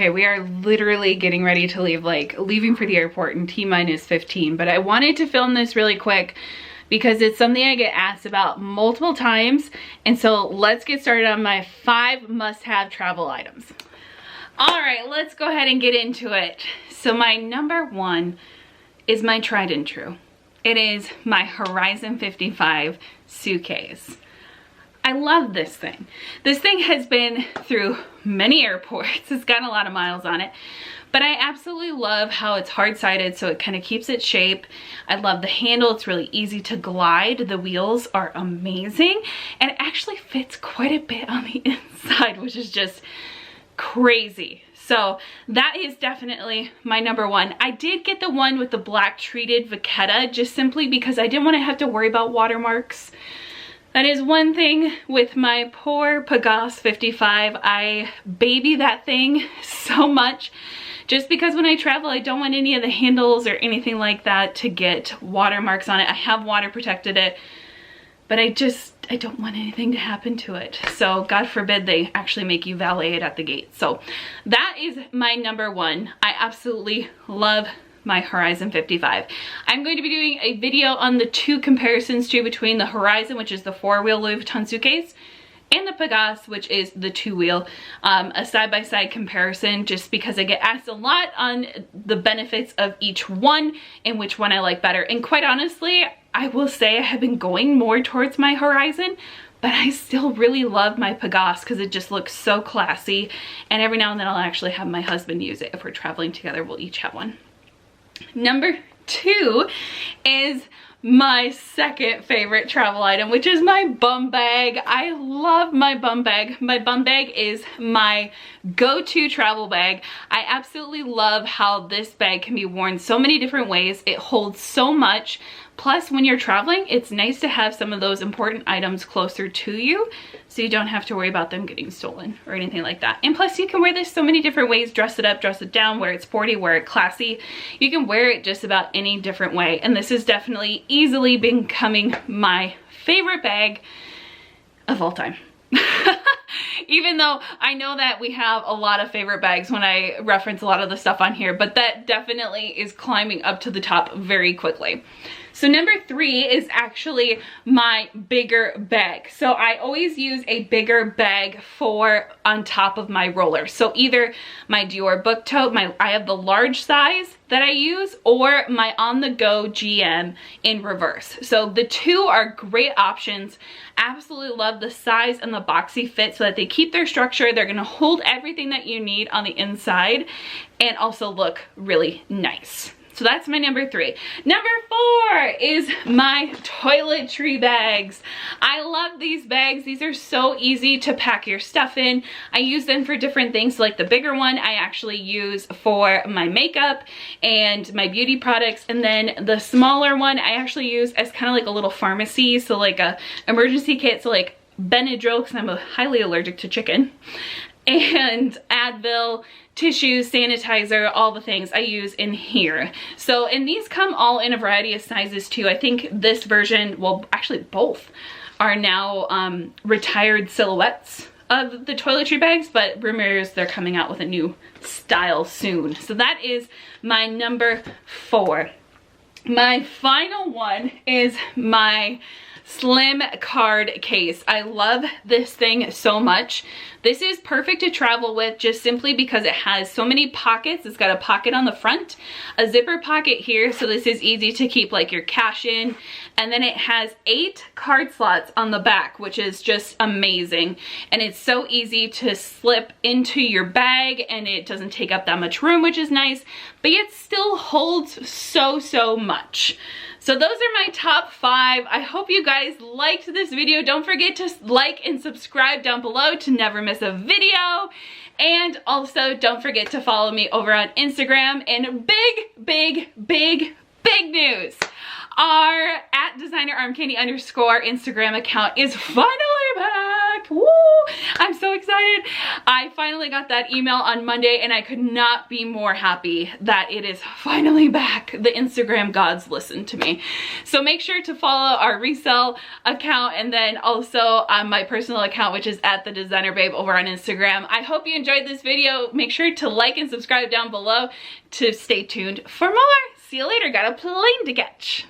Okay, we are literally getting ready to leave, like leaving for the airport in T-minus 15, but I wanted to film this really quick because it's something I get asked about multiple times. And so let's get started on my 5 must-have travel items. All right, let's go ahead and get into it. So my number 1 is my tried and true. It is my Horizon 55 suitcase. I love this thing. This thing has been through many airports. It's got a lot of miles on it, but I absolutely love how it's hard-sided, so it kind of keeps its shape. I love the handle. It's really easy to glide. The wheels are amazing, and it actually fits quite a bit on the inside, which is just crazy. So that is definitely my number 1. I did get the one with the black treated vachetta just simply because I didn't want to have to worry about watermarks. That is one thing with my poor Pagaz 55. I baby that thing so much just because when I travel, I don't want any of the handles or anything like that to get watermarks on it. I have water protected it, but I don't want anything to happen to it. So God forbid they actually make you valet it at the gate. So that is my number 1. I absolutely love my Horizon 55. I'm going to be doing a video on the 2 comparisons too between the Horizon, which is the 4-wheel Louis Vuitton suitcase, and the Pagaz, which is the 2-wheel, a side-by-side comparison, just because I get asked a lot on the benefits of each one and which one I like better. And quite honestly, I will say I have been going more towards my Horizon, but I still really love my Pagaz because it just looks so classy. And every now and then I'll actually have my husband use it. If we're traveling together, we'll each have one. Number 2 is my second favorite travel item, which is my Bumbag. I love my Bumbag. My Bumbag is my go-to travel bag. I absolutely love how this bag can be worn so many different ways. It holds so much. Plus, when you're traveling, it's nice to have some of those important items closer to you so you don't have to worry about them getting stolen or anything like that. And plus, you can wear this so many different ways. Dress it up, dress it down, wear it sporty, wear it classy. You can wear it just about any different way. And this has definitely easily becoming my favorite bag of all time. Even though I know that we have a lot of favorite bags when I reference a lot of the stuff on here, but that definitely is climbing up to the top very quickly. So number 3 is actually my bigger bag. So I always use a bigger bag for on top of my roller. So either my Dior book tote, I have the large size that I use, or my On-the-Go GM in reverse. So the 2 are great options. Absolutely love the size and the boxy fit so that they keep their structure. They're gonna hold everything that you need on the inside and also look really nice. So that's my number 3. Number 4 is my toiletry bags. I love these bags. These are so easy to pack your stuff in. I use them for different things. Like the bigger one I actually use for my makeup and my beauty products. And then the smaller one I actually use as kind of like a little pharmacy. So like a emergency kit. So like Benadryl, because I'm highly allergic to chicken, and Advil, tissues, sanitizer, all the things I use in here. So, and these come all in a variety of sizes too. I think this version, well, actually both are now retired silhouettes of the toiletry bags, but rumors they're coming out with a new style soon. So that is my number 4. My final one is my slim card case. I love this thing so much. This is perfect to travel with just simply because it has so many pockets. It's got a pocket on the front, a zipper pocket here, so this is easy to keep like your cash in, and then it has 8 card slots on the back, which is just amazing. And it's so easy to slip into your bag, and it doesn't take up that much room, which is nice, but yet still holds so much. So those are my top 5. I hope you guys liked this video. Don't forget to like and subscribe down below to never miss a video. And also don't forget to follow me over on Instagram. And big news. Our @designerarmcandy_ Instagram account is finally back. Woo! I'm so excited. I finally got that email on Monday and I could not be more happy that it is finally back. The Instagram gods listened to me. So make sure to follow our resale account and then also on my personal account, which is at the Designer Babe over on Instagram. I hope you enjoyed this video. Make sure to like and subscribe down below to stay tuned for more. See you later. Got a plane to catch.